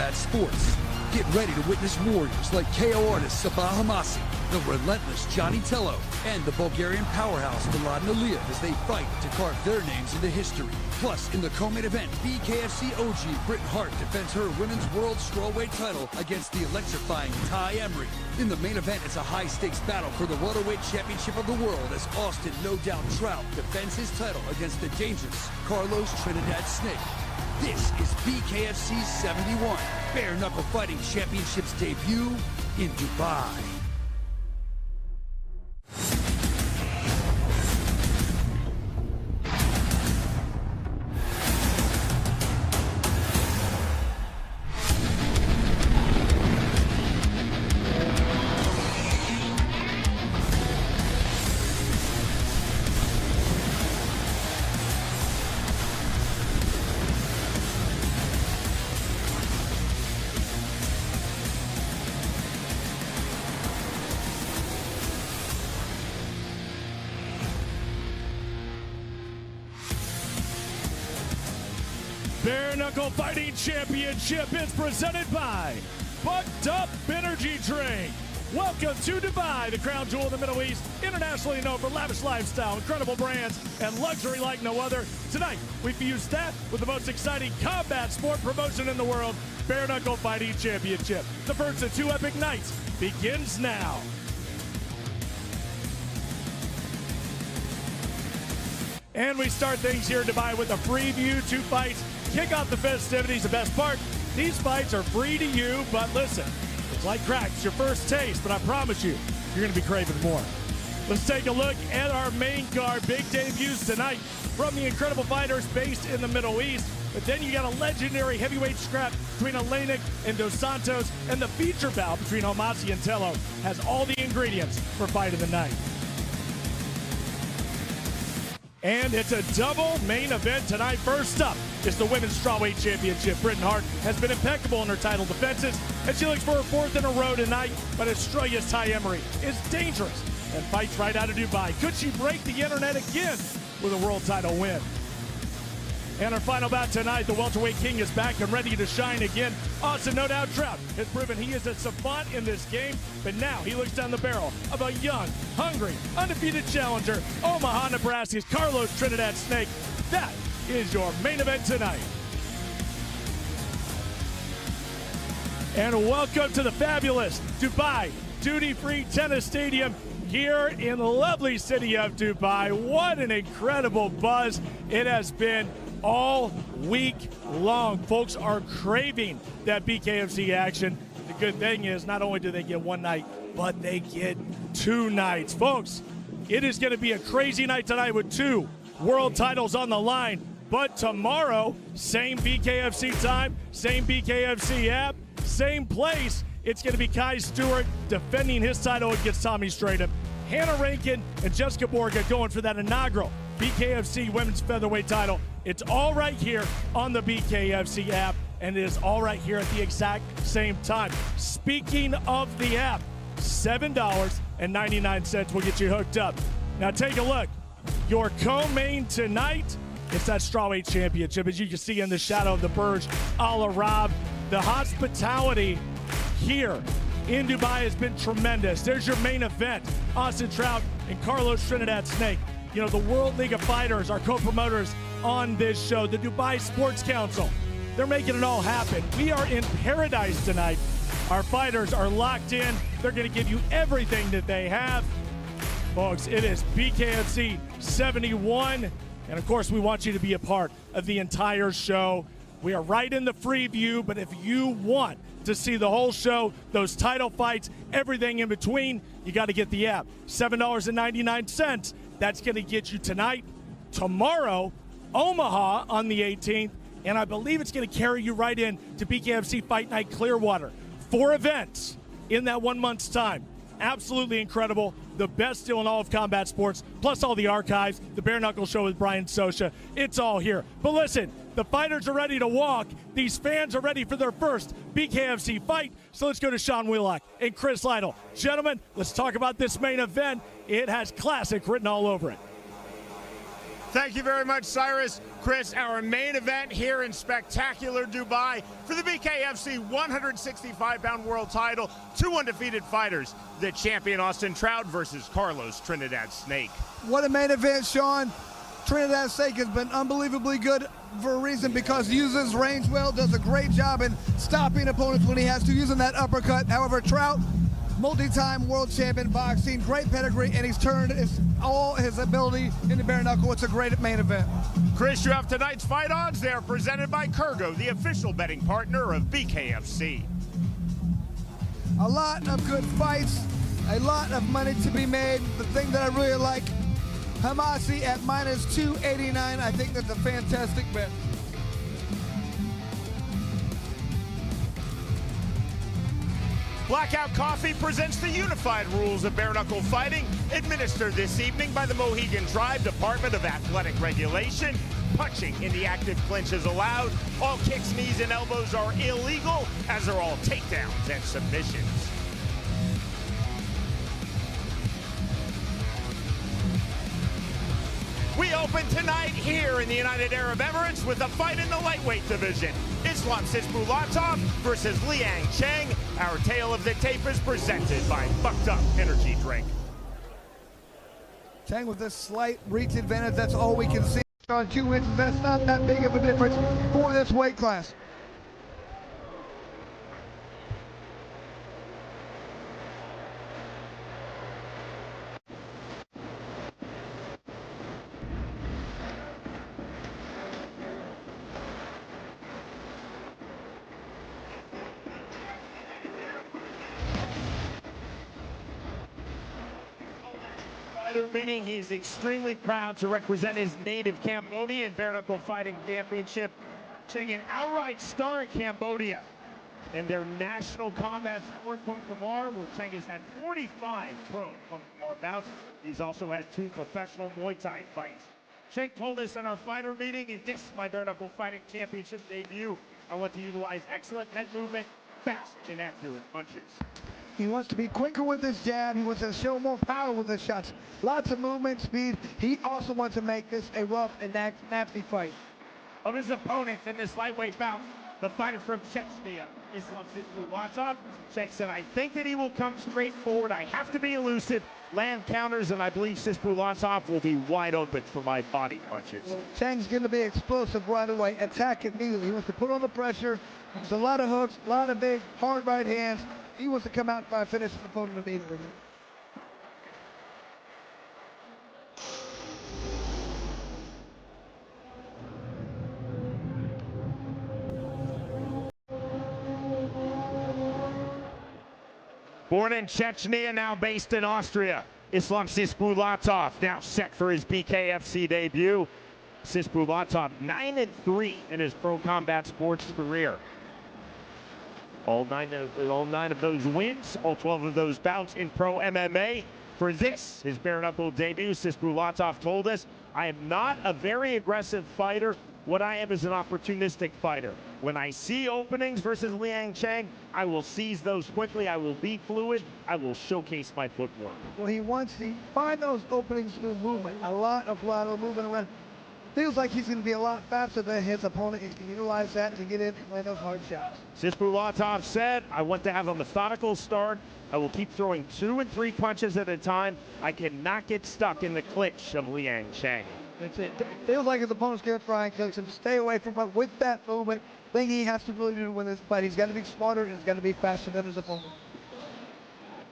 combat sports. Get ready to witness warriors like KO artist Sabah Hamasi, the relentless Johnny Tello, and the Bulgarian powerhouse Milan Aliyev as they fight to carve their names into history. Plus, in the co-main event, BKFC OG Britt Hart defends her women's world strawweight title against the electrifying Ty Emery. In the main event, it's a high-stakes battle for the welterweight championship of the world as Austin No Doubt Trout defends his title against the dangerous Carlos Trinidad-Snake. This is BKFC 71, Bare Knuckle Fighting Championship's debut in Dubai. Bare Knuckle Fighting Championship is presented by Bucked Up Energy Drink. Welcome to Dubai, the crown jewel of the Middle East, internationally known for lavish lifestyle, incredible brands, and luxury like no other. Tonight, we fuse that with the most exciting combat sport promotion in the world, Bare Knuckle Fighting Championship. The first of two epic nights begins now. And we start things here in Dubai with a free view, 2 fights. Kick off the festivities. The best part, these fights are free to you, but listen, it's like crack. It's your first taste, but I promise you, you're going to be craving more. Let's take a look at our main card. Big debuts tonight from the incredible fighters based in the Middle East. But then you got a legendary heavyweight scrap between Olenek and Dos Santos, and the feature bout between Hamasi and Tello has all the ingredients for fight of the night. And it's a double main event tonight. First up is the Women's Strawweight Championship. Britt Hart has been impeccable in her title defenses, and she looks for her 4th in a row tonight. But Australia's Ty Emery is dangerous and fights right out of Dubai. Could she break the internet again with a world title win? And our final bout tonight, the welterweight king is back and ready to shine again. Austin No Doubt Trout has proven he is a savant in this game, but now he looks down the barrel of a young, hungry, undefeated challenger, Omaha, Nebraska's Carlos Trinidad-Snake. That is your main event tonight. And welcome to the fabulous Dubai Duty-Free Tennis Stadium here in the lovely city of Dubai. What an incredible buzz it has been all week long. Folks are craving that BKFC action. The good thing is not only do they get one night, but they get 2 nights. Folks, it is going to be a crazy night tonight with 2 world titles on the line. But tomorrow, same BKFC time, same BKFC app, same place. It's going to be Kai Stewart defending his title against Tommy Stratum. Hannah Rankin and Jessica Borga going for that inaugural BKFC Women's Featherweight title. It's all right here on the BKFC app, and it is all right here at the exact same time. Speaking of the app, $7.99 will get you hooked up. Now take a look. Your co-main tonight, it's that Strawweight Championship. As you can see in the shadow of the Burj Al Arab, the hospitality here in Dubai has been tremendous. There's your main event, Austin Trout and Carlos Trinidad-Snake. You know, the World League of Fighters are co-promoters on this show. The Dubai Sports Council, they're making it all happen. We are in paradise tonight. Our fighters are locked in. They're going to give you everything that they have. Folks, it is BKFC 71. And of course, we want you to be a part of the entire show. We are right in the free view, but if you want to see the whole show, those title fights, everything in between, you got to get the app. $7.99. That's going to get you tonight, tomorrow, Omaha on the 18th, and I believe it's going to carry you right in to BKFC Fight Night Clearwater. 4 events in that 1 month's time. Absolutely incredible. The best deal in all of combat sports, plus all the archives, the Bare Knuckle Show with Brian Sosha. It's all here. But listen, the fighters are ready to walk. These fans are ready for their first BKFC fight. So let's go to Sean Wheelock and Chris Lytle. Gentlemen, let's talk about this main event. It has classic written all over it. Thank you very much, Cyrus. Chris, our main event here in spectacular Dubai for the BKFC 165-pound world title. Two undefeated fighters. The champion Austin Trout versus Carlos Trinidad-Snake. What a main event, Sean. Trinidad-Snake has been unbelievably good for a reason, because he uses range well, does a great job in stopping opponents when he has to, using that uppercut. However, Trout, multi-time world champion boxing, great pedigree, and he's turned all his ability into bare knuckle. It's a great main event. Chris, you have tonight's fight odds. They are presented by Kurgo, the official betting partner of BKFC. A lot of good fights, a lot of money to be made. The thing that I really like, Hamasi at minus 289. I think that's a fantastic bet. Blackout Coffee presents the unified rules of bare knuckle fighting, administered this evening by the Mohegan Tribe Department of Athletic Regulation. Punching in the active clinch is allowed. All kicks, knees, and elbows are illegal, as are all takedowns and submissions. We open tonight here in the United Arab Emirates with a fight in the lightweight division. Islam Sisbulatov versus Liang Cheng. Our tale of the tape is presented by Bucked Up Energy Drink. Cheng with this slight reach advantage, that's all we can see. On 2 inches, that's not that big of a difference for this weight class. Meaning he's extremely proud to represent his native Cambodia in bare knuckle fighting championship, taking an outright star in Cambodia in their national combat sport Kumar, where Cheng has had 45 pro Kumar bouts. He's also had 2 professional Muay Thai fights. Cheng told us in our fighter meeting, in this my bare knuckle fighting championship debut, I want to utilize excellent head movement, fast and accurate punches. He wants to be quicker with his jab. He wants to show more power with his shots. Lots of movement, speed. He also wants to make this a rough and nasty fight. Of his opponents in this lightweight bout, the fighter from Chechnya, Islam Sisbulatov. Cheng said, I think that he will come straight forward. I have to be elusive, land counters, and I believe Sisbulatov will be wide open for my body punches. Cheng's going to be explosive right away. Attack immediately. He wants to put on the pressure. There's a lot of hooks, a lot of big, hard right hands. He wants to come out by finishing the opponent immediately. Born in Chechnya, now based in Austria, Islam Sisbulatov now set for his BKFC debut. Sisbulatov 9-3 in his pro combat sports career. All nine of those wins, all 12 of those bouts in pro MMA. For this, his bare knuckle debut, Sisbulatov told us, I am not a very aggressive fighter. What I am is an opportunistic fighter. When I see openings versus Liang Cheng, I will seize those quickly. I will be fluid. I will showcase my footwork. Well, he wants to find those openings through movement. A lot of movement around. Feels like he's going to be a lot faster than his opponent. He can utilize that to get in and land those hard shots. Sisbulatov said, I want to have a methodical start. I will keep throwing 2 and 3 punches at a time. I cannot get stuck in the clinch of Liang Cheng. That's it. Feels like his opponent's going to try and coach him. Stay away from him with that movement. Thing he has to really do to win this fight. He's got to be smarter and he's got to be faster than his opponent.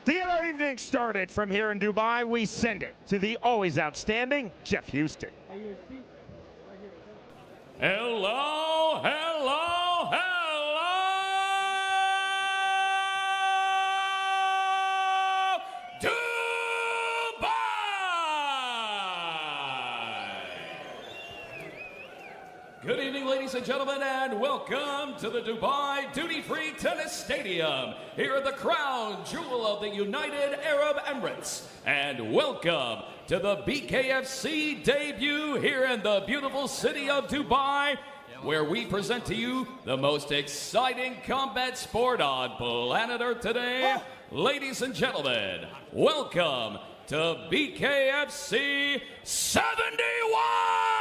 To get our evening started from here in Dubai, we send it to the always outstanding Jeff Houston. Hello, hello, hello, Dubai! Good evening, ladies and gentlemen, and welcome to the Dubai Duty-Free Tennis Stadium, here at the crown jewel of the United Arab Emirates. And welcome to the BKFC debut here in the beautiful city of Dubai, where we present to you the most exciting combat sport on planet Earth today. Ladies and gentlemen, welcome to BKFC 71!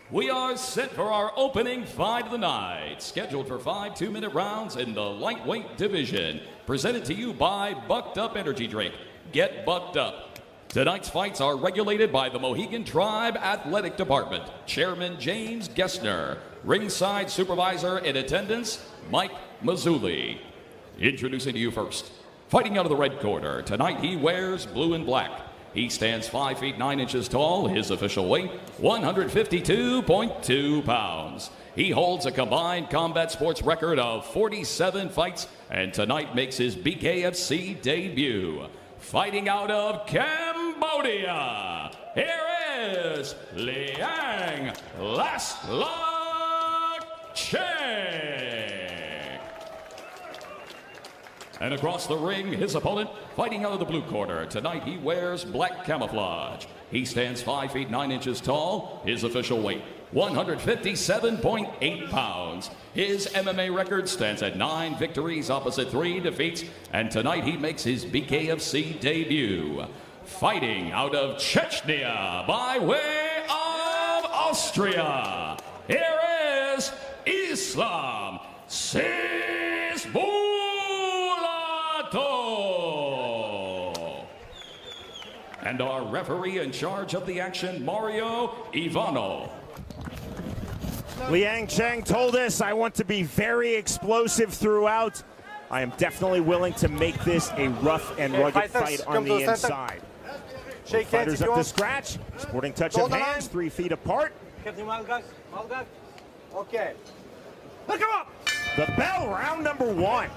We are set for our opening fight of the night, scheduled for 5 2-minute rounds in the lightweight division. Presented to you by Bucked Up Energy Drink. Get bucked up. Tonight's fights are regulated by the Mohegan Tribe Athletic Department. Chairman James Gessner. Ringside supervisor in attendance, Mike Mazzulli. Introducing to you first, fighting out of the red corner. Tonight he wears blue and black. He stands 5 feet 9 inches tall. His official weight, 152.2 pounds. He holds a combined combat sports record of 47 fights, and tonight makes his BKFC debut. Fighting out of Cambodia, here is Liang Laslak Cheng. And across the ring, his opponent, fighting out of the blue corner. Tonight he wears black camouflage. He stands 5 feet 9 inches tall. His official weight, 157.8 pounds. His MMA record stands at 9 victories opposite 3 defeats. And tonight he makes his BKFC debut. Fighting out of Chechnya by way of Austria, here is Islam Sisbulato. And our referee in charge of the action, Mario Ivano. Liang Cheng told us, I want to be very explosive throughout. I am definitely willing to make this a rough and rugged fight on the inside. Shake hands Fighters up to scratch. Sporting touch of hands, 3 feet apart. Okay. Look him up! The bell, round number 1.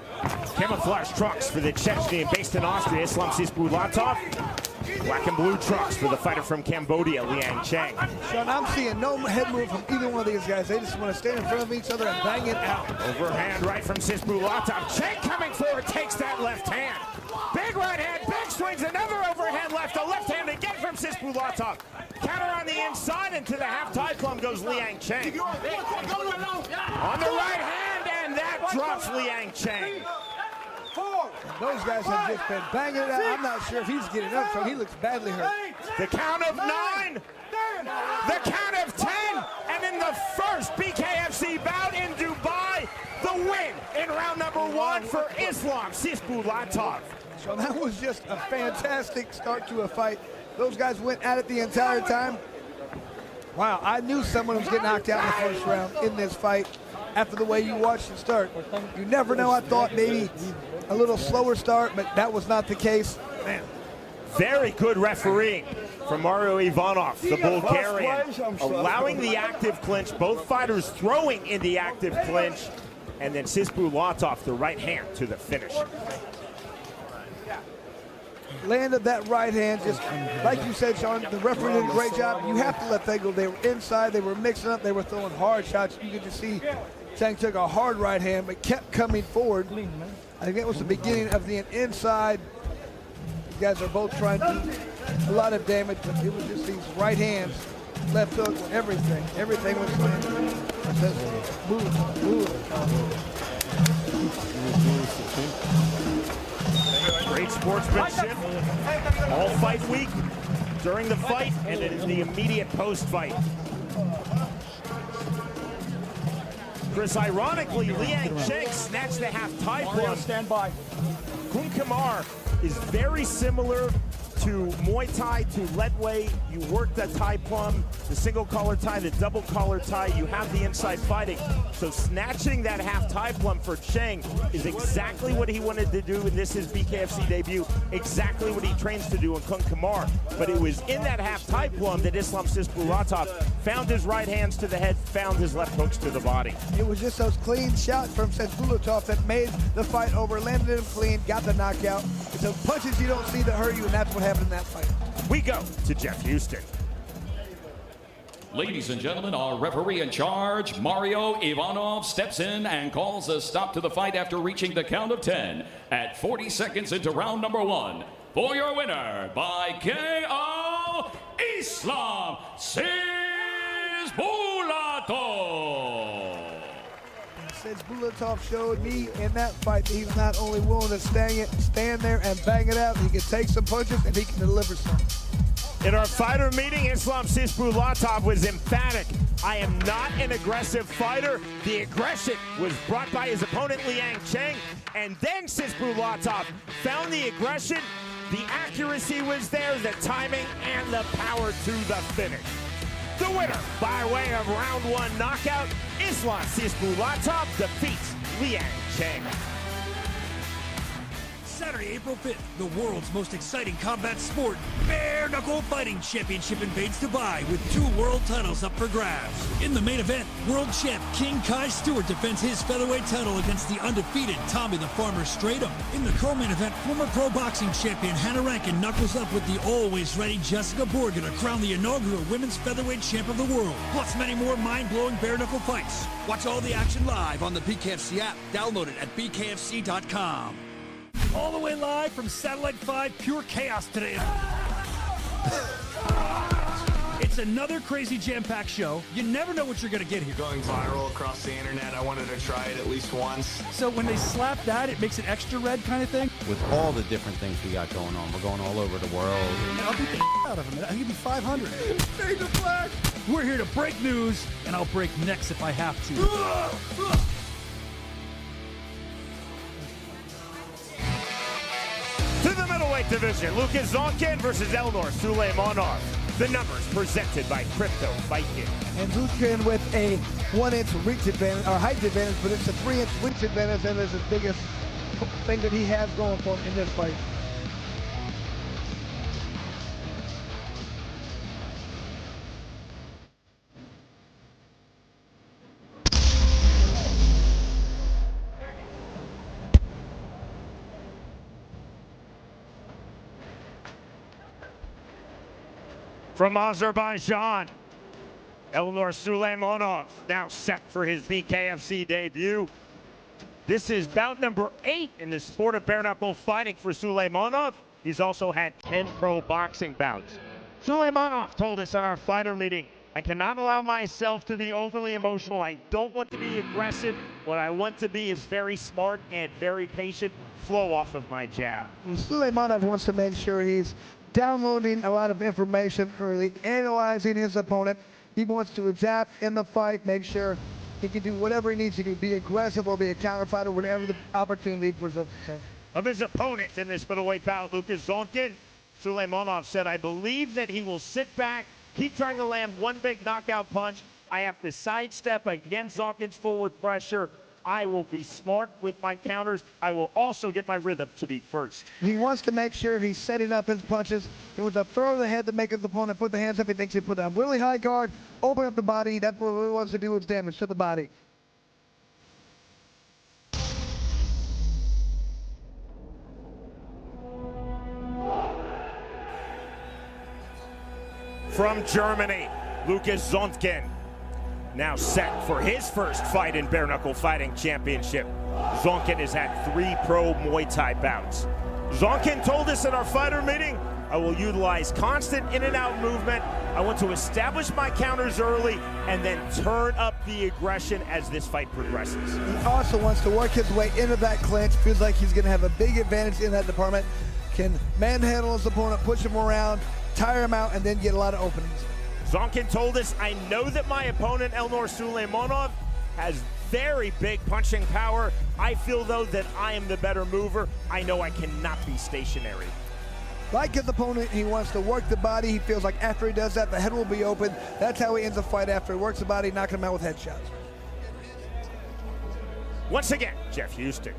Camouflage trucks for the Chechnyan based in Austria, Islam Sisbulatov. Black and blue trucks for the fighter from Cambodia, Liang Cheng. Sean, I'm seeing no head move from either one of these guys. They just want to stand in front of each other and bang it out. Overhand right from Sisbulatov. Cheng coming forward, takes that left hand. Big right hand, big swings, another overhand left. A left hand again from Sisbulatov. Counter on the inside, and to the half tie plum goes Liang Cheng. On the right hand, and that drops Liang Cheng. Those guys have just been banging it out. I'm not sure if he's getting up, so he looks badly hurt. The count of 9, the count of 10, and in the first BKFC bout in Dubai, the win in round number 1 for Islam Sisbulatov. So that was just a fantastic start to a fight. Those guys went at it the entire time. Wow, I knew someone was getting knocked out in the first round in this fight after the way you watched it start. You never know. I thought maybe a little slower start, but that was not the case. Man. Very good refereeing from Mario Ivanov, the Bulgarian, allowing the active clinch, both fighters throwing in the active clinch, and then Sisbulatov, the right hand to the finish. Landed that right hand, just like you said, Sean, the referee did a great job. You have to let that go. They were inside, they were mixing up, they were throwing hard shots. You could just see Cheng took a hard right hand, but kept coming forward. I think that was the beginning of the inside. These guys are both trying to do a lot of damage, but it was just these right hands, left hook, everything. Everything was landing. Move. Great sportsmanship all fight week, during the fight, and in the immediate post-fight. Chris, ironically, Liang Cheng snatched the half tie plum. Stand by. Kun Kamar is very similar to Muay Thai, to Leadway. You work the tie plum, the single collar tie, the double collar tie. You have the inside fighting. So snatching that half tie plum for Cheng is exactly what he wanted to do in this his BKFC debut. Exactly what he trains to do in Kun Kamar. But it was in that half tie plum that Islam Sisbulatov found his right hands to the head, found his left hooks to the body. It was just those clean shots from Sisbulatov that made the fight over, landed him clean, got the knockout. It's the punches you don't see that hurt you, and that's what happened in that fight. We go to Jeff Houston. Ladies and gentlemen, our referee in charge, Mario Ivanov, steps in and calls a stop to the fight after reaching the count of 10 at 40 seconds into round number 1. For your winner by KO, Islam Sisbulatov. Sisbulatov showed me in that fight that he's not only willing to stand there and bang it out, he can take some punches and he can deliver some. In our fighter meeting, Islam Sisbulatov was emphatic I am not an aggressive fighter. The aggression was brought by his opponent, Liang Cheng, and then Sisbulatov found the aggression. The accuracy was there, the timing, and the power to the finish. The winner, by way of round 1 knockout, Islam Sisbulatov defeats Liang Cheng. Saturday, April 5th, the world's most exciting combat sport, Bare Knuckle Fighting Championship invades Dubai with 2 world titles up for grabs. In the main event, world champ King Kai Stewart defends his featherweight title against the undefeated Tommy the Farmer Stratum. In the co-main event, former pro boxing champion Hannah Rankin knuckles up with the always ready Jessica Borga to crown the inaugural women's featherweight champ of the world. Plus many more mind-blowing bare knuckle fights. Watch all the action live on the BKFC app. Download it at bkfc.com. All the way live from Satellite 5, pure chaos today. It's another crazy jam-packed show. You never know what you're going to get here. Going viral across the internet, I wanted to try it at least once. So when they slap that, it makes it extra red kind of thing? With all the different things we got going on, we're going all over the world. I'll beat the out of him. I'll give you 500. Fade the flag. We're here to break news, and I'll break necks if I have to. To the middleweight division, Lucas Zonkin versus Elnor Suleymanov. The numbers presented by Crypto Fight Game. And Zukin with a 1-inch reach advantage, or height advantage, but it's a 3-inch reach advantage, and is the biggest thing that he has going for him in this fight. From Azerbaijan, Elnor Suleymanov now set for his BKFC debut. This is bout number 8 in the sport of bare knuckle fighting for Suleymanov. He's also had 10 pro boxing bouts. Suleymanov told us at our fighter meeting, I cannot allow myself to be overly emotional. I don't want to be aggressive. What I want to be is very smart and very patient. Flow off of my jab. Suleymanov wants to make sure he's downloading a lot of information early, analyzing his opponent. He wants to adapt in the fight, make sure he can do whatever he needs to do, be aggressive or be a counter fighter, whatever the opportunity presents. Of his opponent in this middleweight bout, Lucas Zonkin, Suleymanov said, I believe that he will sit back, keep trying to land one big knockout punch. I have to sidestep against Zonkin's forward pressure. I will be smart with my counters. I will also get my rhythm to be first. He wants to make sure he's setting up his punches. He wants to throw the head to make his opponent put the hands up. He thinks he put a really high guard, open up the body. That's what he wants to do is damage to the body. From Germany, Lucas Zonkin, now set for his first fight in Bare Knuckle Fighting Championship. Zonkin has had 3 pro Muay Thai bouts. Zonkin told us at our fighter meeting, I will utilize constant in and out movement. I want to establish my counters early and then turn up the aggression as this fight progresses. He also wants to work his way into that clinch. Feels like he's going to have a big advantage in that department. Can manhandle his opponent, push him around, tire him out, and then get a lot of openings. Zonkin told us, I know that my opponent, Elnor Suleymanov, has very big punching power. I feel, though, that I am the better mover. I know I cannot be stationary. Like his opponent, he wants to work the body. He feels like after he does that, the head will be open. That's how he ends the fight after he works the body, knocking him out with headshots. Once again, Jeff Houston.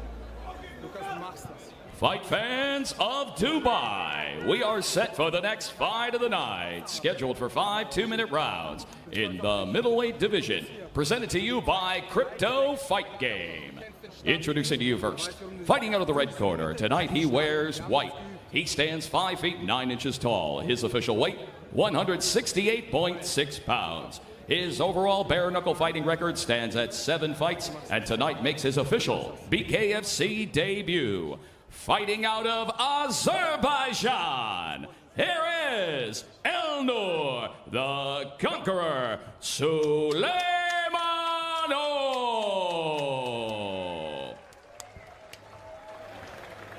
Fight fans of Dubai, we are set for the next fight of the night, scheduled for 5 2-minute rounds in the middleweight division, presented to you by Crypto Fight Game. Introducing to you first, fighting out of the red corner, tonight he wears white. He stands 5 feet 9 inches tall. His official weight, 168.6 pounds. His overall bare knuckle fighting record stands at 7 fights, and tonight makes his official BKFC debut. Fighting out of Azerbaijan, here is Elnor the Conqueror Suleymanov.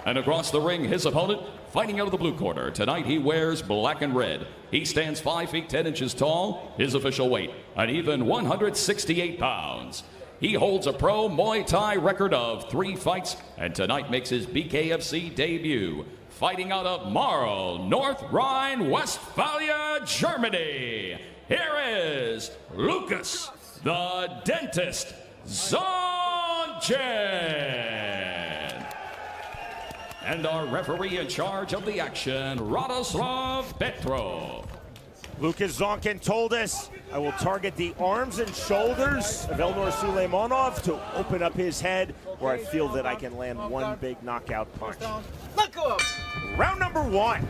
And across the ring, his opponent, Fighting out of the blue corner, tonight he wears black and red. He stands 5 feet 10 inches tall, his official weight, an even 168 pounds. He holds a pro Muay Thai record of 3 fights, and tonight makes his BKFC debut. Fighting out of Marl, North Rhine-Westphalia, Germany. Here is Lucas, the Dentist, Zonchen. And our referee in charge of the action, Radoslav Petrov. Lucas Zonkin told us, I will target the arms and shoulders of Elnor Suleymanov to open up his head where I feel that I can land one big knockout punch. Round number 1.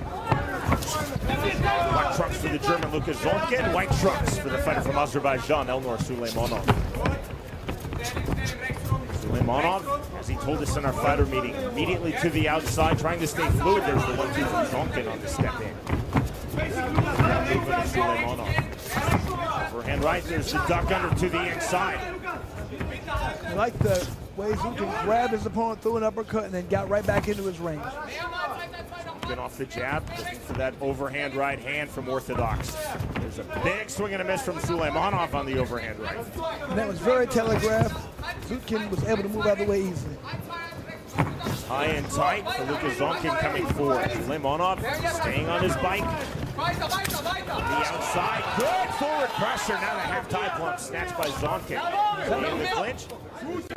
Black trunks for the German Lucas Zonkin, white trunks for the fighter from Azerbaijan, Elnor Suleymanov. Suleymanov, as he told us in our fighter meeting, immediately to the outside, trying to stay fluid. There's the 1-2 from Zonkin on the step in. Overhand right, there's the duck under to the inside. I like the ways he can grab his opponent through an uppercut and then got right back into his range. Been off the jab, looking for that overhand right hand from Orthodox. There's a big swing and a miss from Suleymanov on the overhand right. And that was very telegraphed. Zutkin was able to move out of the way easily. High and tight for Lucas Zonkin coming forward. Suleymanov staying on his bike. On the outside, good forward pressure. Now the half-tie plump snatched by Zonkin. In the clinch,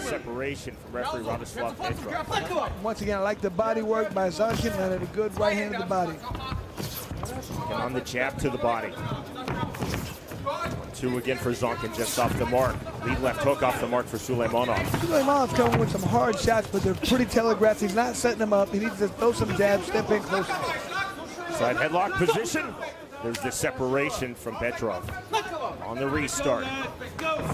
separation from referee Radoslav Petrov. Once again, I like the body work by Zonkin, landed a good right hand to the body. And on the jab to the body. 1-2 again for Zonkin, just off the mark. Lead left hook off the mark for Suleymanov. Suleymanov's coming with some hard shots, but they're pretty telegraphed. He's not setting them up. He needs to throw some jabs, step in closer. Side headlock position. There's the separation from Petrov. On the restart.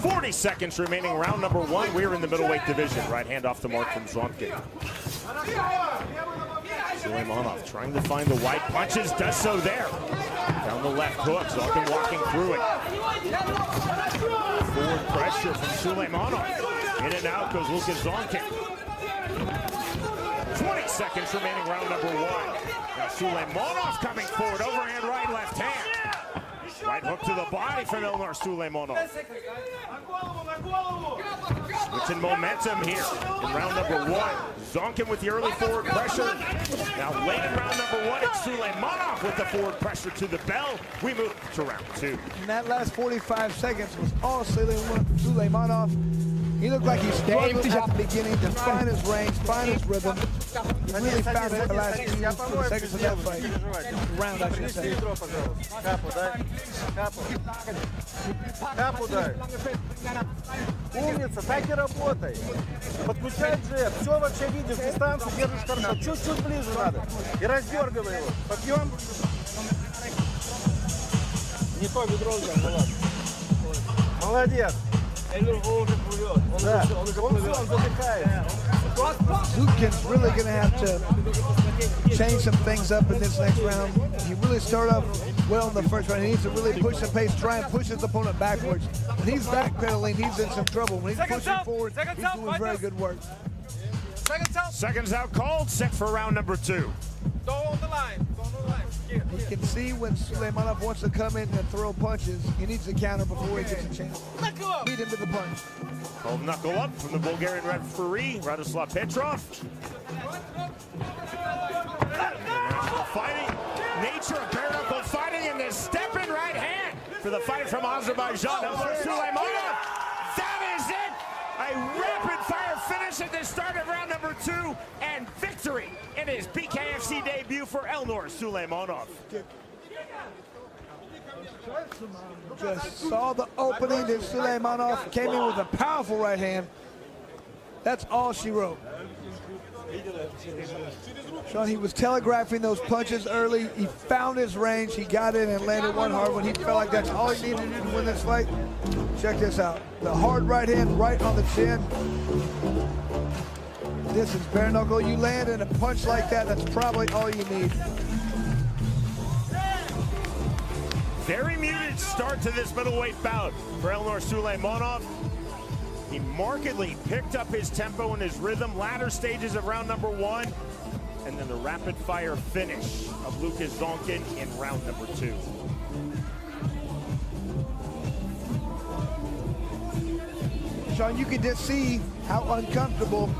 40 seconds remaining, round number 1. We're in the middleweight division. Right hand off the mark from Zonkin. Suleymanov trying to find the white punches, does so there. Down the left hook, Zonkin walking through it. Forward pressure from Suleymanov. In and out goes Lucas Zonkin. 20 seconds remaining, round number 1. Now Suleymanov coming forward, overhand right, left hand. Right hook to the body from Elnor Suleymanov. Switching momentum here in round number 1. Zonkin with the early forward pressure. Now late in round number 1, it's Suleymanov with the forward pressure to the bell. We move to round 2. And that last 45 seconds was all Suleymanov. He looked like he struggled at the beginning to find his range, find his rhythm. He really found it the last few seconds of that fight. Round, I should say. Умница, так и работай. Подключай джеб, все вообще видишь, дистанцию держишь хорошо, чуть-чуть ближе надо. И раздергивай его. Подъем. Не то бедро взял, ну ладно. Молодец. Да, он задыхается. Zutkin's really going to have to change some things up in this next round. He really started off well in the first round. He needs to really push the pace, try and push his opponent backwards. When he's backpedaling, he's in some trouble. When he's pushing forward, he's doing very good work. Seconds out called, set for round number 2. Go on the line. He can see when Suleymanov wants to come in and throw punches. He needs to counter before he gets a chance. Beat him to the punch. Called knuckle up from the Bulgarian referee, Radoslav Petrov. Fighting, nature of bare knuckle fighting, and this step-in right hand for the fighter from Azerbaijan, Elnor Suleymanov. That is it! A rapid-fire finish at the start of round number 2, and victory in his BKFC debut for Elnor Suleymanov. Just saw the opening that Suleymanov came in with a powerful right hand. That's all she wrote. Sean, he was telegraphing those punches early. He found his range. He got in and landed one hard when he felt like that's all he needed to do to win this fight. Check this out. The hard right hand right on the chin. This is bare knuckle. You land in a punch like that, that's probably all you need. Very muted start to this middleweight bout for Elnor Suleymanov. He markedly picked up his tempo and his rhythm latter stages of round number 1. and then the rapid-fire finish of Lucas Zonkin in round number 2. Sean, you could just see how uncomfortable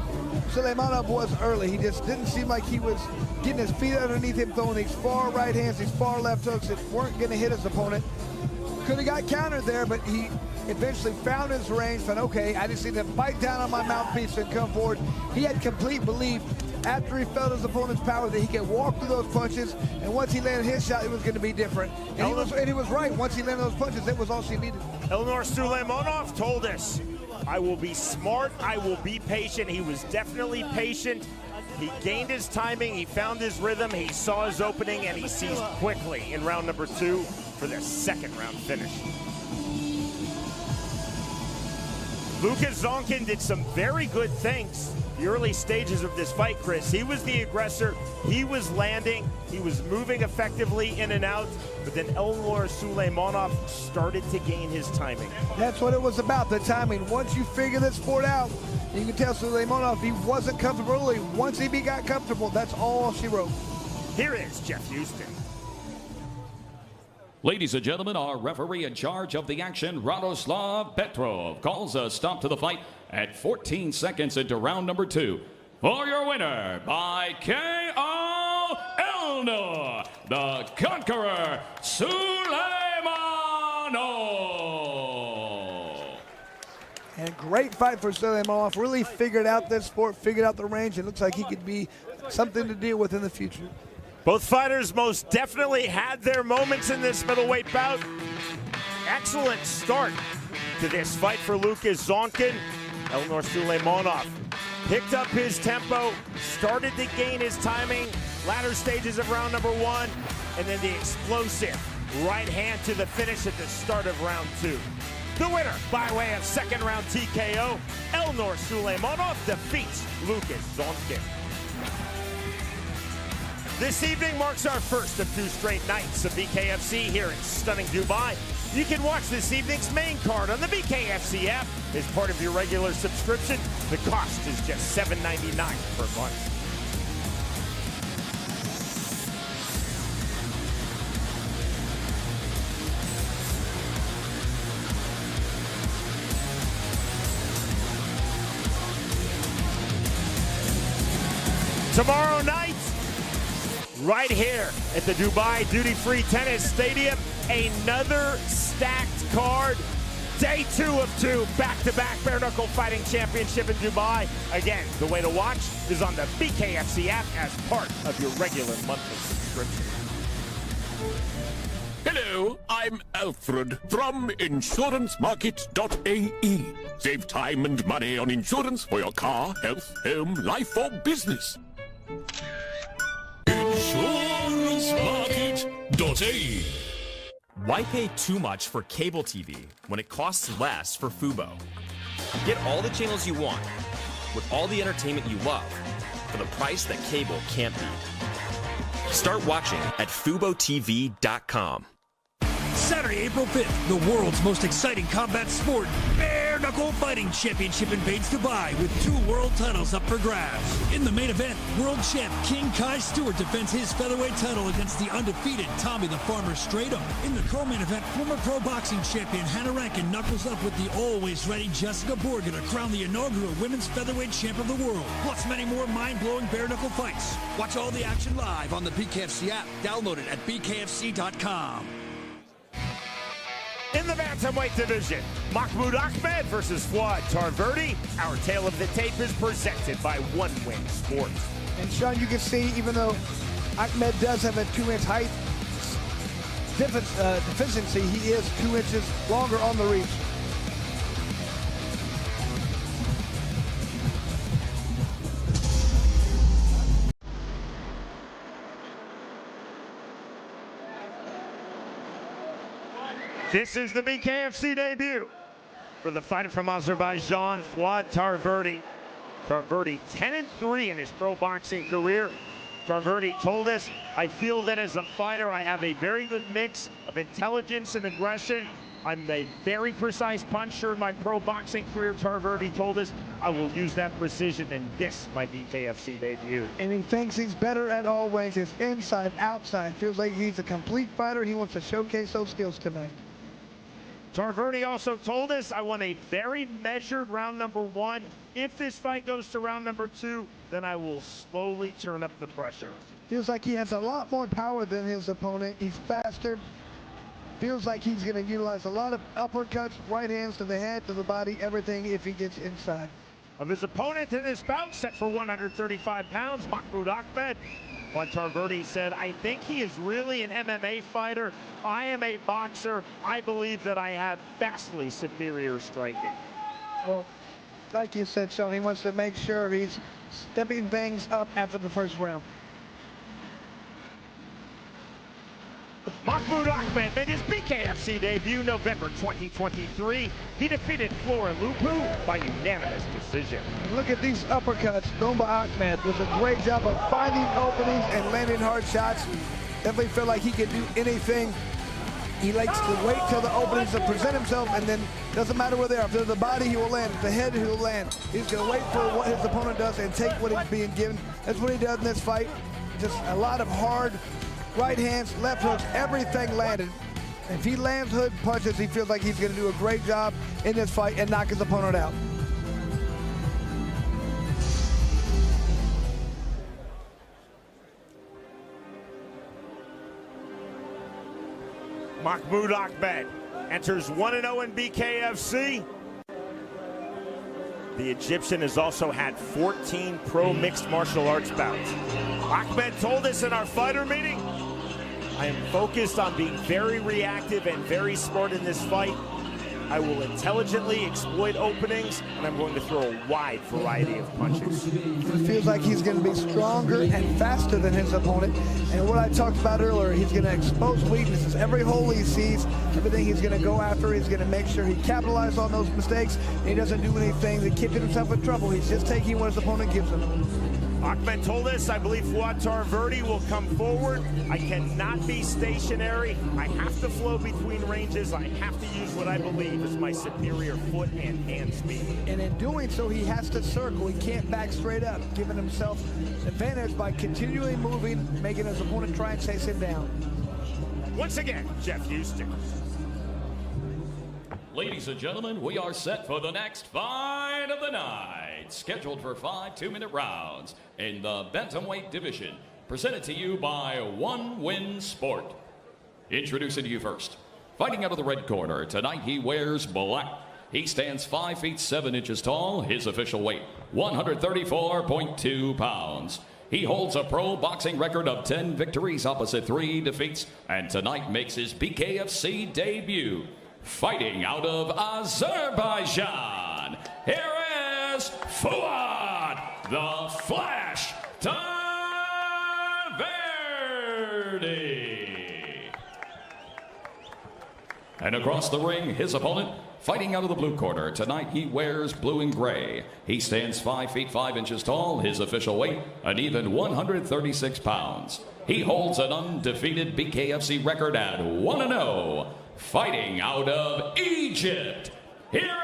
Suleimanov was early. He just didn't seem like he was getting his feet underneath him, throwing these far right hands, these far left hooks that weren't going to hit his opponent. Could have got countered there, but he eventually found his range, and okay, I just need to bite down on my mouthpiece and come forward. He had complete belief after he felt his opponent's power that he could walk through those punches, and once he landed his shot, it was going to be different. And he was right. Once he landed those punches, it was all she needed. Elnor Suleimanov told us, I will be smart, I will be patient. He was definitely patient. He gained his timing, he found his rhythm, he saw his opening, and he seized quickly in round number 2 for the second round finish. Lucas Zonkin did some very good things the early stages of this fight, Chris. He was the aggressor, he was landing, he was moving effectively in and out, but then Elnor Suleimanov started to gain his timing. That's what it was about, the timing. Once you figure this sport out, you can tell Suleimanov he wasn't comfortable early. Once he got comfortable, that's all she wrote. Here is Jeff Houston. Ladies and gentlemen, our referee in charge of the action, Radoslav Petrov, calls a stop to the fight at 14 seconds into round number 2. For your winner by KO, Elnor, the Conqueror, Suleimanov. And great fight for Suleimanov. Really figured out this sport, figured out the range, and looks like he could be something to deal with in the future. Both fighters most definitely had their moments in this middleweight bout. Excellent start to this fight for Lucas Zonkin. Elnor Suleimanov picked up his tempo, started to gain his timing, latter stages of round number 1, and then the explosive right hand to the finish at the start of round 2. The winner by way of second round TKO, Elnor Suleimanov defeats Lucas Zonkin. This evening marks our first of 2 straight nights of BKFC here in stunning Dubai. You can watch this evening's main card on the BKFC app as part of your regular subscription. The cost is just $7.99 per month. Tomorrow night, right here at the Dubai Duty Free Tennis Stadium, another stacked card. Day 2 of 2, back-to-back bare knuckle fighting championship in Dubai. Again, the way to watch is on the BKFC app as part of your regular monthly subscription. Hello, I'm Alfred from insurancemarket.ae. Save time and money on insurance for your car, health, home, life, or business. InsuranceMarket.ae. Why pay too much for cable TV when it costs less for Fubo? Get all the channels you want with all the entertainment you love for the price that cable can't beat. Start watching at FuboTV.com. Saturday, April 5th, the world's most exciting combat sport, Bare Knuckle Fighting Championship invades Dubai with 2 world titles up for grabs. In the main event, world champ King Kai Stewart defends his featherweight title against the undefeated Tommy the Farmer Strado. In the co-main event, former pro boxing champion Hannah Rankin knuckles up with the always ready Jessica Borga to crown the inaugural women's featherweight champ of the world. Plus many more mind-blowing bare knuckle fights. Watch all the action live on the BKFC app. Download it at BKFC.com. In the bantamweight division, Mahmoud Ahmed versus Fuad Tarverdi. Our tale of the tape is presented by One Wing Sports. And Sean, you can see, even though Ahmed does have a 2-inch height deficiency, he is 2 inches longer on the reach. This is the BKFC debut for the fighter from Azerbaijan, Fuad Tarverdi. Tarverdi 10-3 in his pro boxing career. Tarverdi told us, I feel that as a fighter I have a very good mix of intelligence and aggression. I'm a very precise puncher in my pro boxing career. Tarverde told us I will use that precision in this, my BKFC debut. And he thinks he's better at all ways. His inside, outside. Feels like he's a complete fighter. He wants to showcase those skills tonight. Tarverde also told us I want a very measured round number 1. If this fight goes to round number 2, then I will slowly turn up the pressure. Feels like he has a lot more power than his opponent. He's faster. Feels like he's going to utilize a lot of uppercuts, right hands to the head, to the body, everything if he gets inside. Of his opponent in this bout, set for 135 pounds, Mahmoud Ahmed. But Tarverde said, I think he is really an MMA fighter. I am a boxer. I believe that I have vastly superior striking. Well, like you said, Sean, he wants to make sure he's stepping things up after the first round. Mahmoud Ahmed made his BKFC debut November 2023. He defeated Flora Lupu by unanimous decision. Look at these uppercuts. Gomba Ahmed does a great job of finding openings and landing hard shots. Definitely feel like he can do anything. He likes to wait till the openings to present himself, and then doesn't matter where they are. If they're the body, he will land. If the head, he will land. He's going to wait for what his opponent does and take what he's being given. That's what he does in this fight. Just a lot of hard right hands, left hooks, everything landed. If he lands hood punches, he feels like he's going to do a great job in this fight and knock his opponent out. Mahmoud Ahmed enters 1-0 in BKFC. The Egyptian has also had 14 pro mixed martial arts bouts. Ahmed told us in our fighter meeting, I am focused on being very reactive and very smart in this fight. I will intelligently exploit openings, and I'm going to throw a wide variety of punches. It feels like he's going to be stronger and faster than his opponent. And what I talked about earlier, he's going to expose weaknesses. Every hole he sees, everything he's going to go after, he's going to make sure he capitalizes on those mistakes. And he doesn't do anything to keep himself in trouble. He's just taking what his opponent gives him. Ahmed told us, I believe Fuad Tarverde will come forward. I cannot be stationary. I have to flow between ranges. I have to use what I believe is my superior foot and hand speed. And in doing so, he has to circle. He can't back straight up, giving himself advantage by continually moving, making his opponent try and chase him down. Once again, Jeff Houston. Ladies and gentlemen, we are set for the next fight of the night. Scheduled for 5 2-minute rounds in the bantamweight division. Presented to you by One Win Sport. Introducing to you first. Fighting out of the red corner, tonight he wears black. He stands 5 feet 7 inches tall. His official weight, 134.2 pounds. He holds a pro boxing record of 10 victories opposite 3 defeats. And tonight makes his BKFC debut. Fighting out of Azerbaijan, here is Fuad the Flash Tarverde. And across the ring, his opponent, fighting out of the blue corner. Tonight he wears blue and gray. He stands 5 feet 5 inches tall. His official weight, an even 136 pounds. He holds an undefeated BKFC record at 1-0. Fighting out of Egypt, here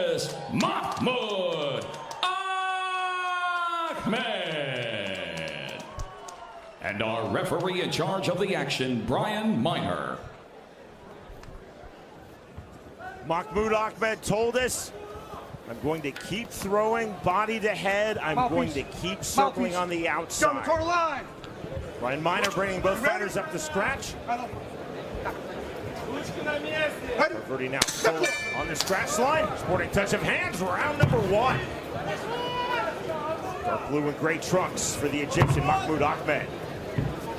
is Mahmoud Ahmed. And our referee in charge of the action, Brian Miner. Mahmoud Ahmed told us, I'm going to keep throwing body to head. I'm going to keep circling on the outside. Brian Miner bringing both fighters up to scratch. Tarverde now solo on the scratch line. Sporting touch of hands, round number 1. Dark blue and gray trunks for the Egyptian, Mahmoud Ahmed.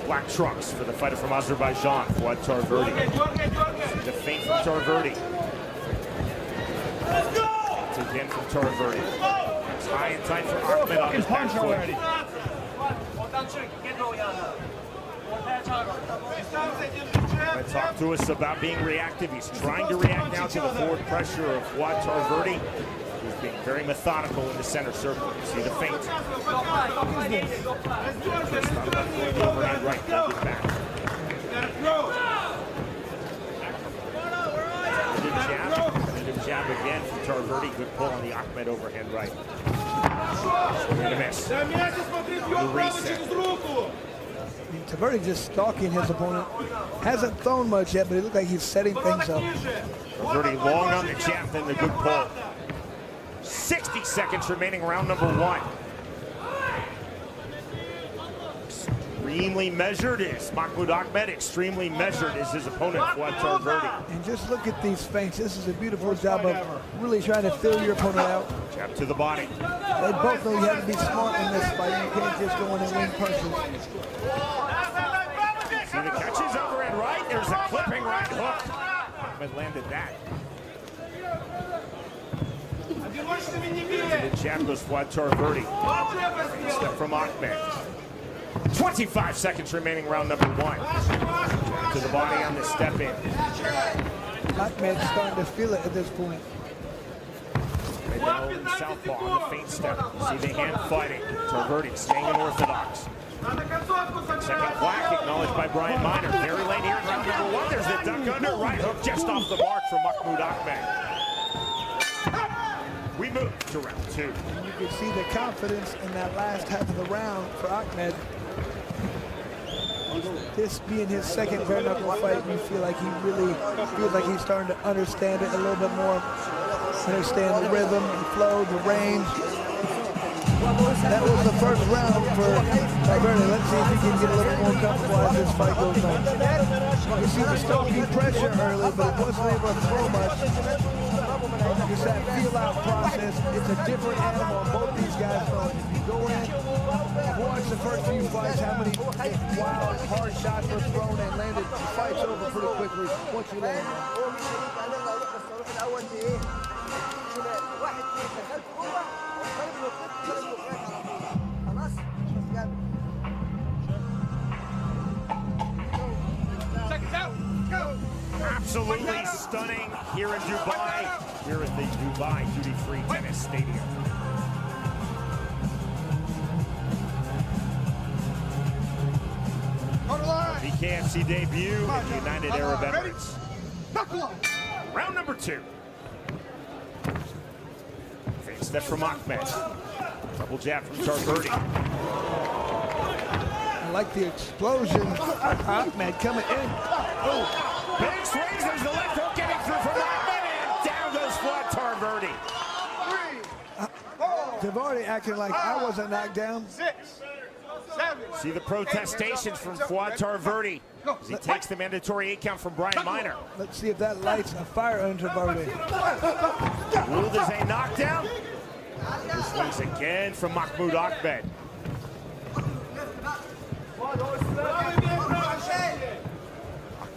Black trunks for the fighter from Azerbaijan, Fuad Tarverde. The feint from Tarverde. It's again from Tarverde. It's high and tight for Ahmed on his back foot. Talk to us about being reactive. He's trying to react now to the forward pressure of Fuad Tarverde, who's being very methodical in the center circle. You see the feint. Overhand right, back. jab again from Tarverdi. Good pull on the Ahmed overhand right. Swing and a miss. The reset. Tarverdi just stalking his opponent. Hasn't thrown much yet, but it looks like he's setting things up. Tarverdi long on the jab, then the good pull. 60 seconds remaining, round number 1. Extremely measured is Mahmoud Ahmed. Extremely measured is his opponent, Fuad Tarverdi. And just look at these feints. This is a beautiful job of really trying to fill your opponent out. Jab to the body. They both know you have to be smart in this fight. You can't just go in and win punches. See the catches overhand right. There's a clipping right hook. Ahmed landed that. The jab goes Fuad Tarverdi. Step from Ahmed. 25 seconds remaining, round number 1. Jab to the body on the step in. Ahmed's starting to feel it at this point. Right now over the southpaw on the feint step. See the hand fighting. Tarverdi staying unorthodox. Second quack acknowledged by Brian Miner. Very late here in round number 1. There's the duck under. Right hook just off the mark for Mahmoud Ahmed. We move to round 2. You can see the confidence in that last half of the round for Ahmed. This being his second bare knuckle fight, you feel like he really feels like he's starting to understand it a little bit more. Understand the rhythm, the flow, the range. That was the first round for Tarverdi. Let's see if he can get a little more comfortable as this fight goes on. You see the stalking pressure early, but it wasn't able to throw much. It's that feel-out process. It's a different animal on both these guys. So if you go in, watch the first few fights, how many wild, hard shots were thrown and landed. The fight's over pretty quickly once you land. Absolutely stunning here in Dubai. We're at the Dubai Duty-Free Tennis Stadium. BKFC debut in the United Arab Emirates. Round number 2. Fake step from Ahmed. Double jab from Tarverdi. I like the explosion. Ahmed coming in. Oh. Big swings, there's the left hook getting through from Ahmed, and down goes Fuad Tarverdi. Tarverdi acting like I wasn't knocked down. 6, 7. See the protestations from Fuad Tarverdi as he takes the mandatory 8 count from Brian Miner. Let's see if that lights a fire under Tarverdi. Ruled as a knockdown. Good swings again from Mahmoud Ahmed.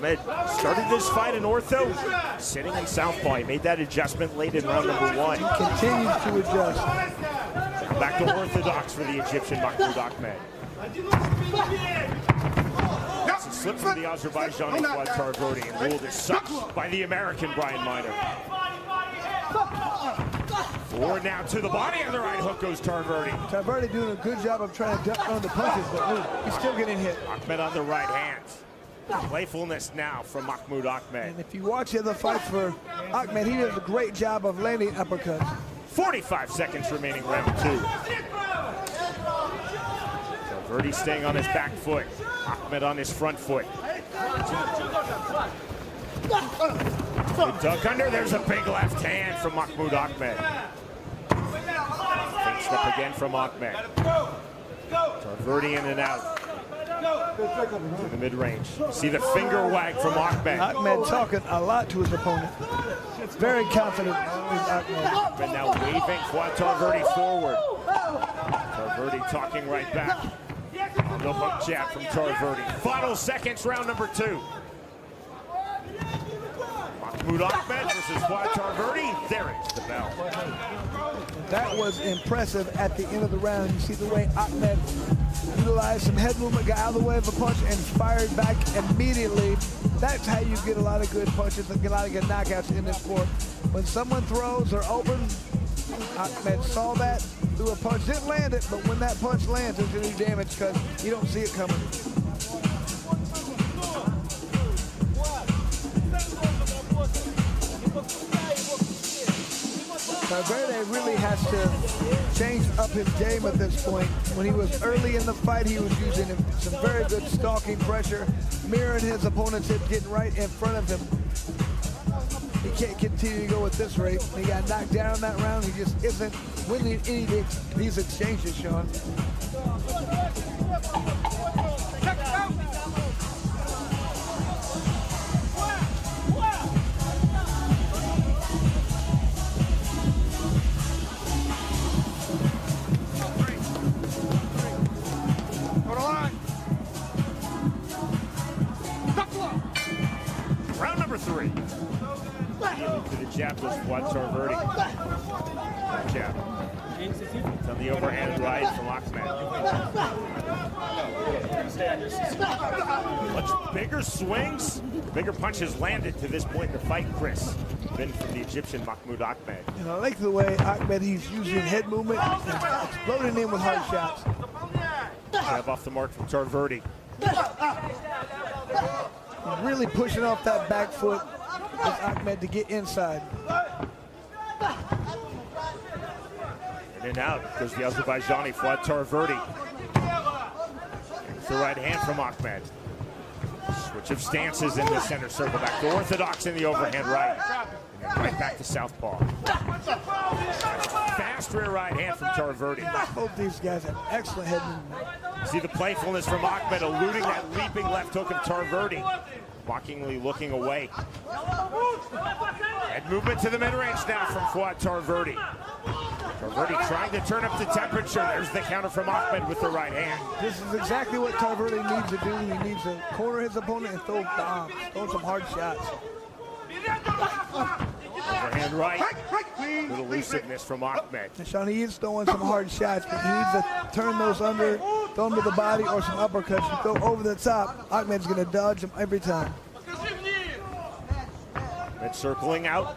Ahmed started this fight in ortho, sitting in southpaw. He made that adjustment late in round number 1. He continues to adjust. Back to orthodox for the Egyptian Mahmoud Ahmed. It's a slip from the Azerbaijani Fuad Tarverdi and ruled as such by the American Brian Miner. Forward now to the body, and the right hook goes Tarverdi. Tarverdi doing a good job of trying to duck on the punches, but he's still getting hit. Ahmed on the right hand. Playfulness now from Mahmoud Ahmed. And if you watch the other fights for Ahmed, he does a great job of landing uppercuts. 45 seconds remaining, round 2. Tarverdi staying on his back foot. Ahmed on his front foot. Good duck under. There's a big left hand from Mahmoud Ahmed. Fake step again from Ahmed. Tarverdi in and out. To the mid-range. See the finger wag from Ahmed. Ahmed talking a lot to his opponent. Very confident in Ahmed. Ahmed now waving Fuad Tarverdi forward. Tarverdi talking right back. On the hook jab from Tarverdi. Final seconds, round number 2. Mahmoud Ahmed versus Fuad Tarverdi. There is the bell. That was impressive at the end of the round. You see the way Ahmed utilized some head movement, got out of the way of a punch, and fired back immediately. That's how you get a lot of good punches and get a lot of good knockouts in this sport. When someone throws or opens, Ahmed saw that, threw a punch, didn't land it, but when that punch lands, it's going to do damage because you don't see it coming. Tarverde really has to change up his game at this point. When he was early in the fight, he was using some very good stalking pressure, mirroring his opponent's hip, getting right in front of him. He can't continue to go at this rate. He got knocked down in that round. He just isn't winning any of these exchanges, Sean. Round number 3. To the jab goes Tarverde. Jab. It's on the overhand right from Ahmed. Much bigger swings, bigger punches landed to this point in the fight, Chris, than from the Egyptian Mahmoud Ahmed. And I like the way Ahmed, he's using head movement and exploding in with hard shots. Jab off the mark from Tarverde. He's really pushing off that back foot with Ahmed to get inside. In and out goes the Azerbaijani Fuad Tarverde. It's the right hand from Ahmed. Switch of stances in the center circle. Back to orthodox in the overhand right. And then right back to southpaw. Fast rear right hand from Tarverde. Both these guys have excellent head movement. See the playfulness from Ahmed, eluding that leaping left hook of Tarverde. Mockingly looking away. Head movement to the mid-range now from Fuad Tarverde. Tarverde trying to turn up the temperature. There's the counter from Ahmed with the right hand. This is exactly what Tarverde needs to do. He needs to corner his opponent and throw bombs, throw some hard shots. Overhand right. Little elusiveness from Ahmed. And Sean, he is throwing some hard shots, but he needs to turn those under, throw them to the body or some uppercuts. You throw over the top, Ahmed's going to dodge them every time. Ahmed circling out.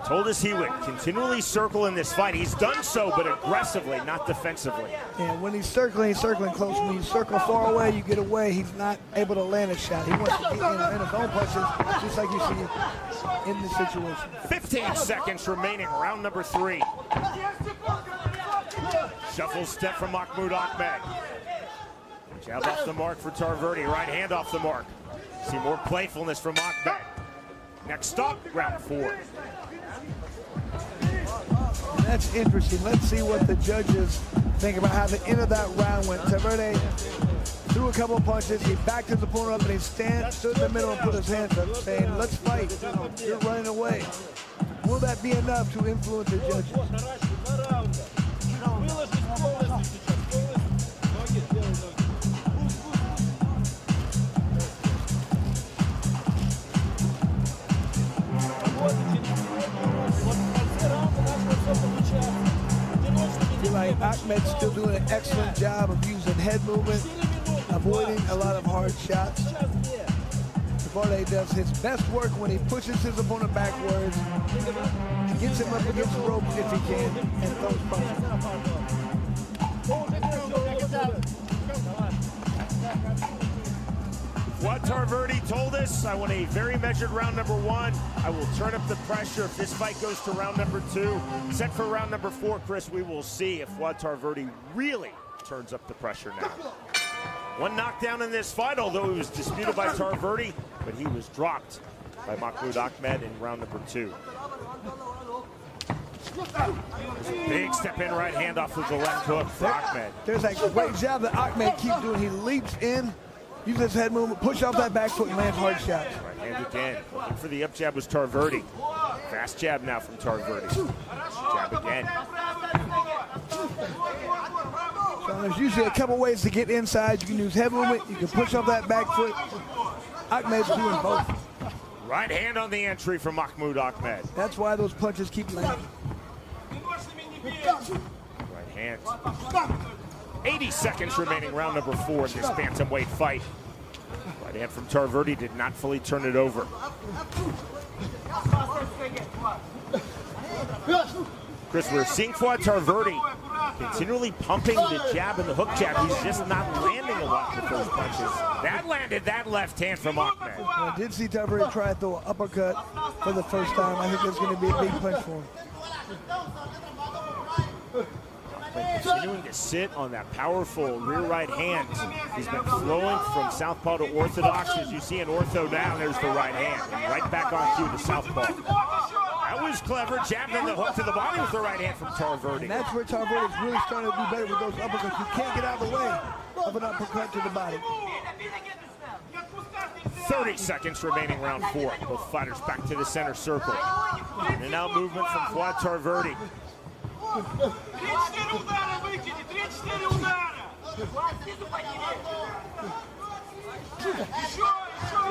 Told us he would continually circle in this fight. He's done so, but aggressively, not defensively. And when he's circling close. When you circle far away, you get away. He's not able to land a shot. He wants to get in his own punches, just like you see in this situation. 15 seconds remaining, round number 3. Shuffle step from Mahmoud Ahmed. Jab off the mark for Tarverde, right hand off the mark. See more playfulness from Ahmed. Next stop, round 4. That's interesting. Let's see what the judges think about how the end of that round went. Tarverde threw a couple of punches. He backed his opponent up and he stood in the middle and put his hands up, saying, "Let's fight. You're running away." Will that be enough to influence the judges? I feel like Ahmed's still doing an excellent job of using head movement, avoiding a lot of hard shots. Tarverde does his best work when he pushes his opponent backwards, gets him up against the rope if he can, and throws punches. What Tarverde told us, I want a very measured round number 1. I will turn up the pressure if this fight goes to round number 2. Set for round number 4, Chris, we will see if Fuad Tarverde really turns up the pressure now. One knockdown in this fight, although it was disputed by Tarverde, but he was dropped by Mahmoud Ahmed in round number 2. Big step in right hand off of the left hook for Ahmed. There's that great job that Ahmed keeps doing. He leaps in, uses his head movement, push off that back foot and lands hard shots. Right hand again. Looking for the up jab was Tarverde. Fast jab now from Tarverde. Jab again. So there's usually a couple ways to get inside. You can use head movement, you can push off that back foot. Ahmed's doing both. Right hand on the entry from Mahmoud Ahmed. That's why those punches keep landing. Right hand. 80 seconds remaining, round number 4 in this bantamweight fight. Right hand from Tarverde did not fully turn it over. Chris, we're seeing Fuad Tarverde continually pumping the jab and the hook jab. He's just not landing a lot with those punches. That landed that left hand from Ahmed. Well, I did see Tarverde try to throw an uppercut for the first time. I think that's going to be a big punch for him. Continuing to sit on that powerful rear right hand. He's been flowing from southpaw to orthodox. As you see an ortho down, there's the right hand. And right back on cue to southpaw. That was clever. Jabbed in the hook to the body with the right hand from Tarverde. And that's where Tarverde's really starting to do better with those uppercuts. You can't get out of the way of an uppercut to the body. 30 seconds remaining, round 4. Both fighters back to the center circle. And now movement from Fuad Tarverde.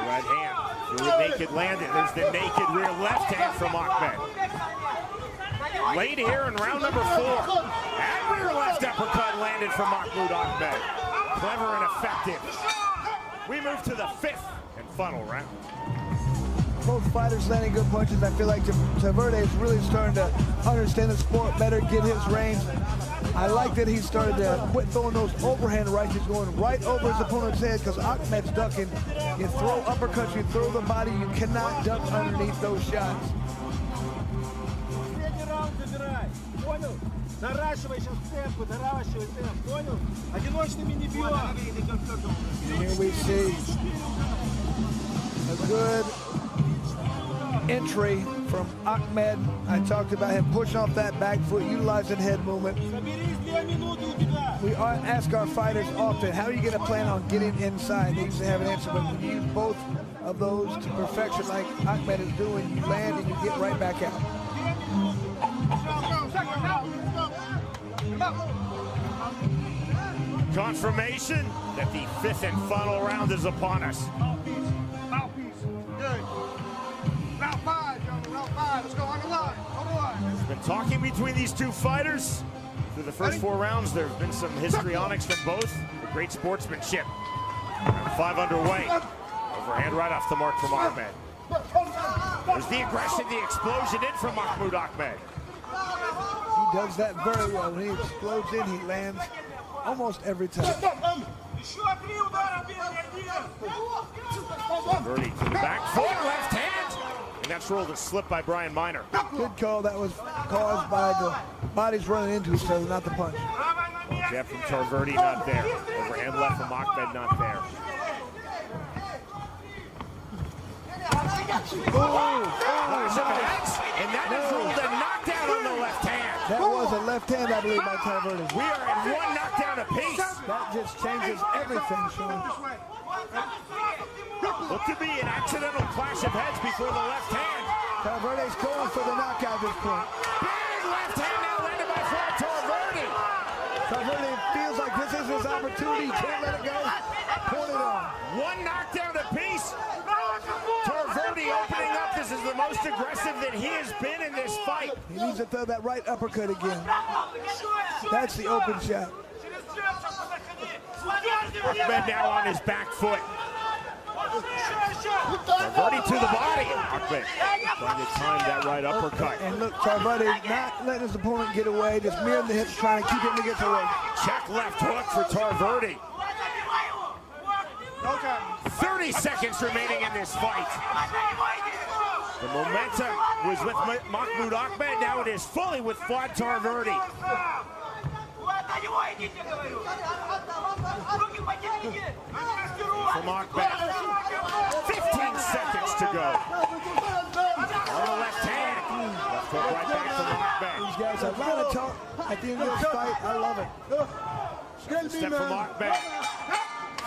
Right hand through a naked landing. There's the naked rear left hand from Ahmed. Late here in round number 4. And rear left uppercut landed from Mahmoud Ahmed. Clever and effective. We move to the 5th and final round. Both fighters landing good punches. I feel like Tarverde is really starting to understand the sport better, get his range. I like that he started to quit throwing those overhand rights. He's going right over his opponent's head because Ahmed's ducking. You throw uppercuts, you throw the body, you cannot duck underneath those shots. Here we see a good entry from Ahmed. I talked about him pushing off that back foot, utilizing head movement. We ask our fighters often, how are you going to plan on getting inside? They usually have an answer, but when you use both of those to perfection like Ahmed is doing, you land and you get right back out. Confirmation that the 5th and final round is upon us. There's been talking between these two fighters. Through the first 4 rounds, there have been some histrionics from both. Great sportsmanship. Round 5 underway. Overhand right off the mark from Ahmed. There's the aggression, the explosion in from Mahmoud Ahmed. He does that very well. When he explodes in, he lands almost every time. Tarverde to the back foot, left hand. And that's rolled a slip by Brian Miner. Good call. That was caused by the bodies running into each other, not the punch. Jab from Tarverde, not there. Overhand left from Ahmed, not there. And that is ruled a knockdown on the left hand. That was a left hand, I believe, by Tarverde. We are in 1 knockdown apiece. That just changes everything, Sean. Looked to be an accidental clash of heads before the left hand. Tarverde's going for the knockout at this point. Big left hand now landed by Fuad Tarverde. Tarverde feels like this is his opportunity. He can't let it go. Point it on. 1 knockdown apiece. Tarverde opening up. This is the most aggressive that he has been in this fight. He needs to throw that right uppercut again. That's the open shot. Ahmed now on his back foot. Tarverde to the body. Ahmed trying to time that right uppercut. And look, Tarverde not letting his opponent get away, just mirroring the hips, trying to keep him to get away. Check left hook for Tarverde. 30 seconds remaining in this fight. The momentum was with Mahmoud Ahmed. Now it is fully with Fuad Tarverde. From Ahmed. 15 seconds to go. On the left hand. Left hook right back from Ahmed. These guys have a lot of talk at the end of this fight. I love it. Step from Ahmed.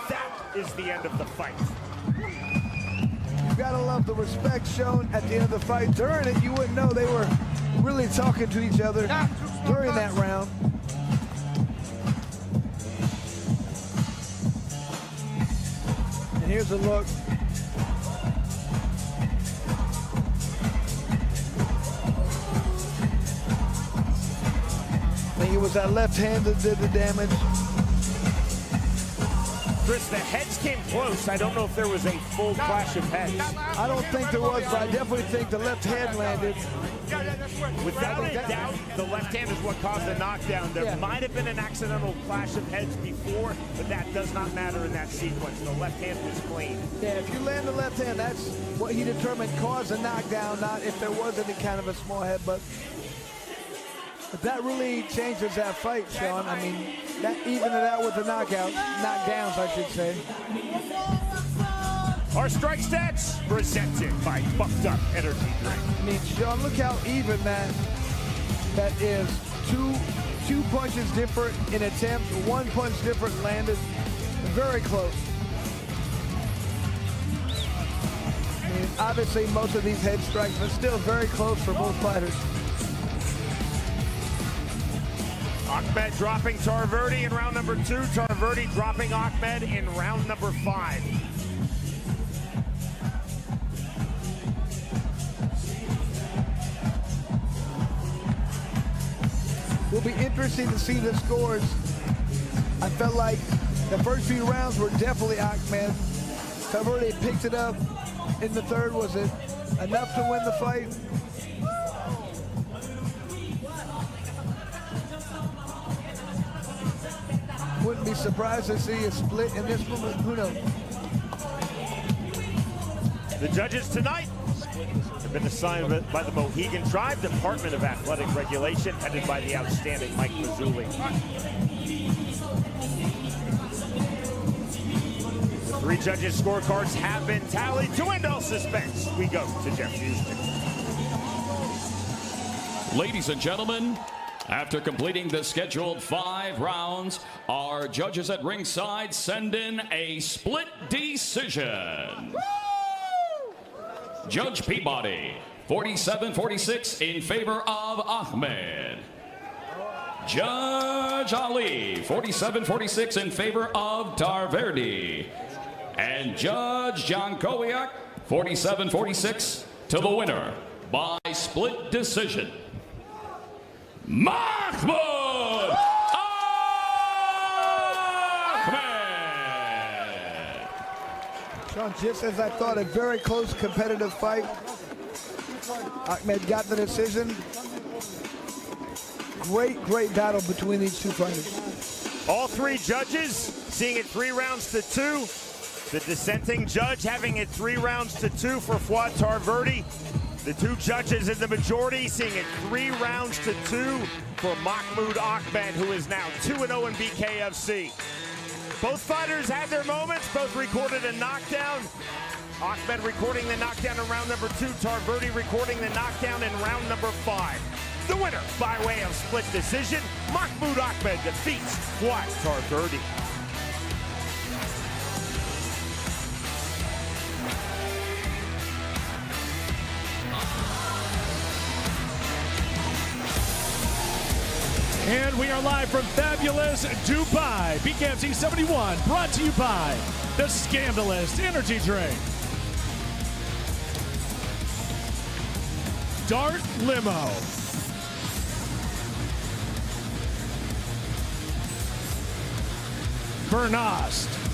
That is the end of the fight. You gotta love the respect shown at the end of the fight. During it, you wouldn't know they were really talking to each other during that round. And here's a look. I think it was that left hand that did the damage. Chris, the heads came close. I don't know if there was a full clash of heads. I don't think there was, but I definitely think the left hand landed. Without a doubt, the left hand is what caused the knockdown. There might have been an accidental clash of heads before, but that does not matter in that sequence. The left hand was clean. Yeah, if you land the left hand, that's what he determined caused the knockdown, not if there was any kind of a small headbutt. But that really changes that fight, Sean. I mean, that evened it out with the knockdowns, I should say. Our strike stats presented by Bucked Up Energy Drink. I mean, Sean, look how even that is. Two punches different in attempts, one punch different landed. Very close. I mean, obviously most of these head strikes, but still very close for both fighters. Ahmed dropping Tarverde in round number 2. Tarverde dropping Ahmed in round number 5. Will be interesting to see the scores. I felt like the first few rounds were definitely Ahmed. Tarverde picked it up in the third. Was it enough to win the fight? Wouldn't be surprised to see a split in this one. Who knows? The judges tonight have been assigned by the Mohegan Tribe, Department of Athletic Regulation, headed by the outstanding Mike Mazzulli. The 3 judges' scorecards have been tallied. To end all suspense, we go to Jeff Houston. Ladies and gentlemen, after completing the scheduled 5 rounds, our judges at ringside send in a split decision. Judge Peabody, 47-46 in favor of Ahmed. Judge Ali, 47-46 in favor of Tarverde. And Judge John Kowiak, 47-46 to the winner by split decision, Mahmoud Ahmed. Sean, just as I thought, a very close competitive fight. Ahmed got the decision. Great battle between these two fighters. All 3 judges seeing it 3 rounds to 2. The dissenting judge having it 3 rounds to 2 for Fuad Tarverde. The 2 judges in the majority seeing it 3 rounds to 2 for Mahmoud Ahmed, who is now 2-0 in BKFC. Both fighters had their moments, both recorded a knockdown. Ahmed recording the knockdown in round number 2, Tarverde recording the knockdown in round number 5. The winner, by way of split decision, Mahmoud Ahmed defeats Fuad Tarverde. And we are live from fabulous Dubai. BKFC 71, brought to you by the Scandalous Energy Drink. Dart Limo. Bernost.